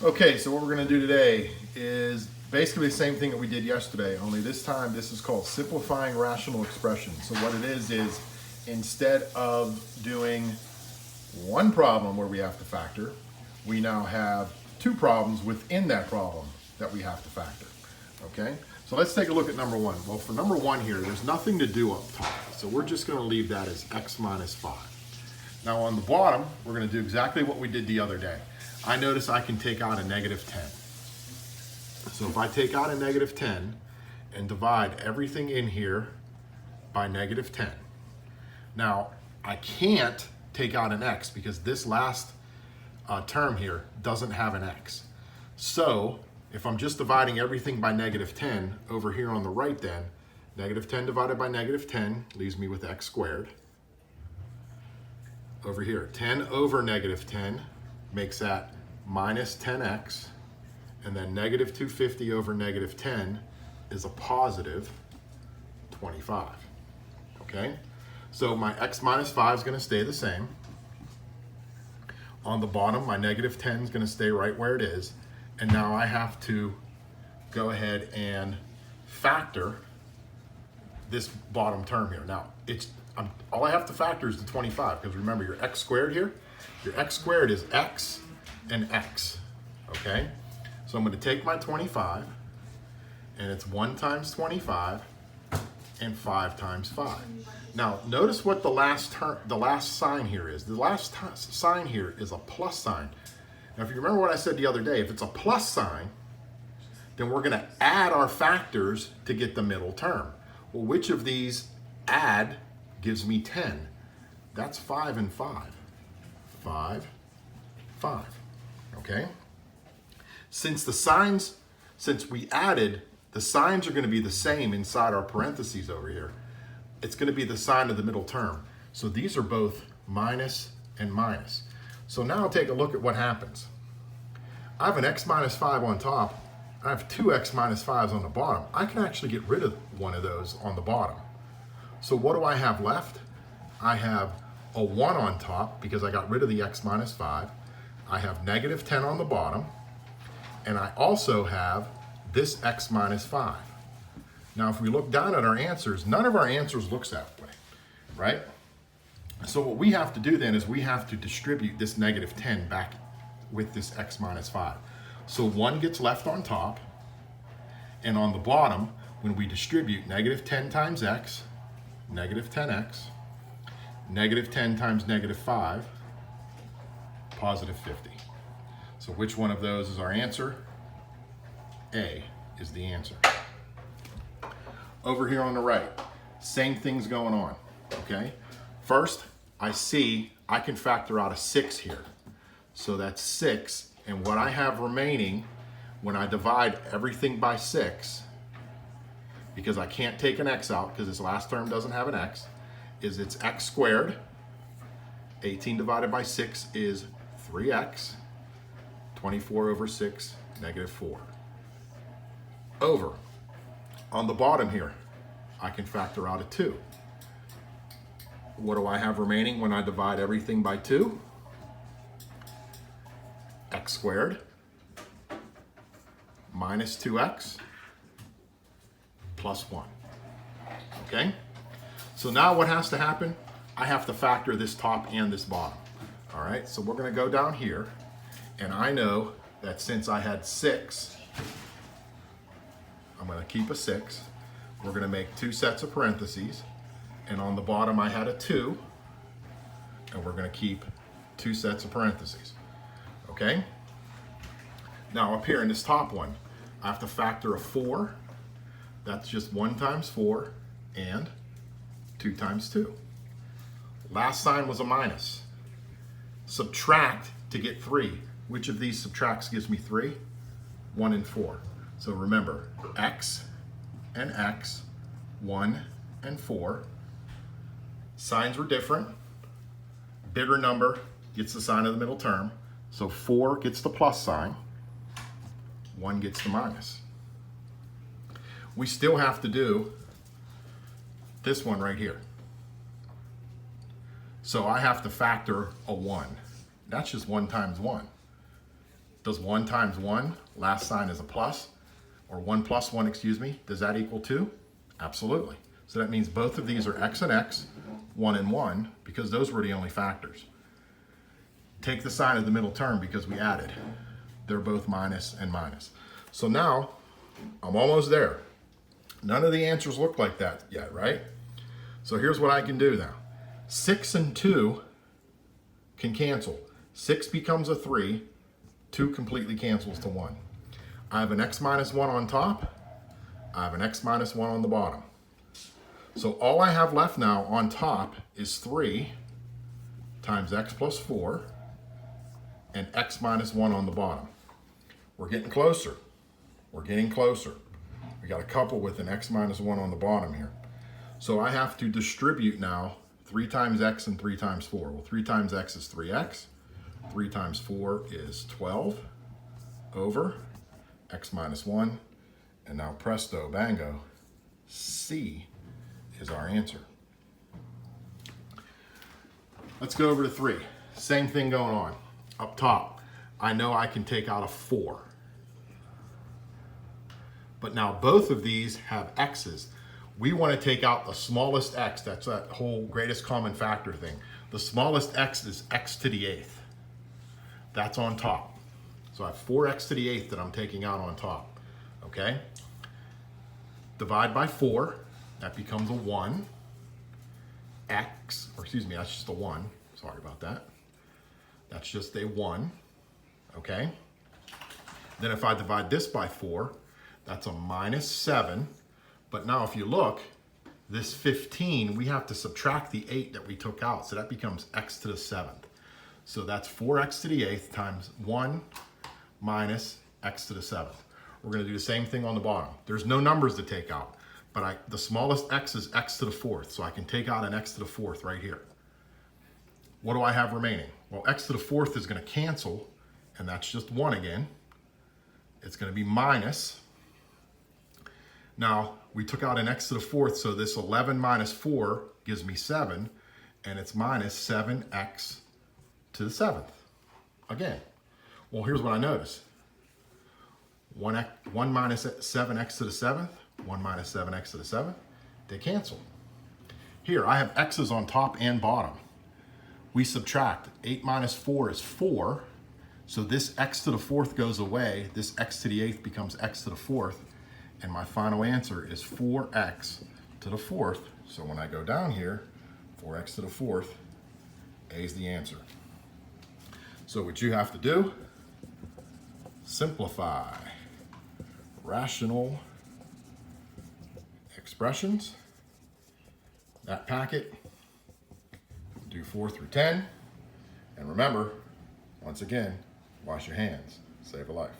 Okay, so what we're going to do today is basically the same thing that we did yesterday, only this time this is called simplifying rational expressions. So what it is instead of doing one problem where we have to factor, we now have two problems within that problem that we have to factor. Okay, so let's take a look at number one. Well, for number one here, there's nothing to do up top, so we're just going to leave that as x minus 5. Now on the bottom, we're going to do exactly what we did the other day. I notice I can take out a negative 10. So if I take out a negative 10 and divide everything in here by negative 10. Now, I can't take out an x because this last term here doesn't have an x. So if I'm just dividing everything by negative 10 over here on the right then, negative 10 divided by negative 10 leaves me with x squared. Over here, 10 over negative 10 makes that minus 10x, and then negative 250 over negative 10 is a positive 25, okay? So my x minus 5 is gonna stay the same. On the bottom, my negative 10 is gonna stay right where it is, and now I have to go ahead and factor this bottom term here. Now, all I have to factor is the 25, because remember your x squared here, your x squared is x and x, okay? So I'm going to take my 25, and it's 1 times 25 and 5 times 5. Now, notice what the last sign here is. The last sign here is a plus sign. Now, if you remember what I said the other day, if it's a plus sign, then we're going to add our factors to get the middle term. Well, which of these add gives me 10? That's 5 and 5. 5, 5. Okay? Since we added, the signs are going to be the same inside our parentheses over here. It's going to be the sign of the middle term. So these are both minus and minus. So now take a look at what happens. I have an x minus 5 on top. I have two x minus 5s on the bottom. I can actually get rid of one of those on the bottom. So what do I have left? I have a 1 on top because I got rid of the x minus 5. I have negative 10 on the bottom. And I also have this x minus 5. Now, if we look down at our answers, none of our answers looks that way, right? So what we have to do then is we have to distribute this negative 10 back with this x minus 5. So 1 gets left on top, and on the bottom, when we distribute negative 10 times x, negative 10x, negative 10 times negative 5, positive 50. So which one of those is our answer? A is the answer. Over here on the right, same thing's going on, okay? First, I see I can factor out a 6 here. So that's 6, and what I have remaining when I divide everything by 6, because I can't take an x out because this last term doesn't have an x, is it's x squared. 18 divided by 6 is 3x. 24 over 6, negative 4. Over. On the bottom here, I can factor out a 2. What do I have remaining when I divide everything by 2? X squared minus 2x plus 1. Okay? So now what has to happen? I have to factor this top and this bottom. All right, so we're going to go down here, and I know that since I had 6, I'm going to keep a 6. We're going to make 2 sets of parentheses, and on the bottom I had a 2, and we're going to keep 2 sets of parentheses. Okay? Now up here in this top one, I have to factor a 4. That's just 1 times 4 and 2 times 2. Last sign was a minus. Subtract to get 3. Which of these subtracts gives me 3? 1 and 4. So remember, x and x, 1 and 4. Signs were different. Bigger number gets the sign of the middle term. So 4 gets the plus sign. 1 gets the minus. We still have to do this one right here. So I have to factor a 1. That's just 1 times 1. Does 1 times 1, last sign is a plus, or 1 plus 1, excuse me, does that equal 2? Absolutely. So that means both of these are x and x, 1 and 1, because those were the only factors. Take the sign of the middle term because we added. They're both minus and minus. So now, I'm almost there. None of the answers look like that yet, right? So here's what I can do now. 6 and 2 can cancel. 6 becomes a 3, 2 completely cancels to 1. I have an x minus 1 on top, I have an x minus 1 on the bottom. So all I have left now on top is 3 times x plus 4 and x minus 1 on the bottom. We're getting closer. We're getting closer. We got a couple with an x minus 1 on the bottom here. So I have to distribute now 3 times x and 3 times 4. Well, 3 times x is 3x. 3 times 4 is 12 over x minus 1. And now presto, bango, C is our answer. Let's go over to 3. Same thing going on. Up top, I know I can take out a 4. But now both of these have x's. We want to take out the smallest x. That's that whole greatest common factor thing. The smallest x is x to the 8th. That's on top. So I have 4x to the 8th that I'm taking out on top. Okay? Divide by 4. That becomes a 1. X, or excuse me, that's just a 1. Sorry about that. That's just a 1. Okay? Then if I divide this by 4, that's a minus 7. But now if you look, this 15, we have to subtract the 8 that we took out. So that becomes x to the 7th. So that's 4x to the 8th times 1 minus x to the 7th. We're going to do the same thing on the bottom. There's no numbers to take out. But the smallest x is x to the 4th. So I can take out an x to the 4th right here. What do I have remaining? Well, x to the 4th is going to cancel. And that's just 1 again. It's going to be minus. Now, we took out an x to the 4th, so this 11 minus 4 gives me 7, and it's minus 7x to the 7th. Again, well, here's what I notice. 1 minus 7x to the 7th, 1 minus 7x to the 7th, they cancel. Here, I have x's on top and bottom. We subtract. 8 minus 4 is 4, so this x to the 4th goes away. This x to the 8th becomes x to the 4th. And my final answer is 4x to the 4th. So when I go down here, 4x to the 4th, A is the answer. So what you have to do, simplify rational expressions. That packet, do 4 through 10. And remember, once again, wash your hands, save a life.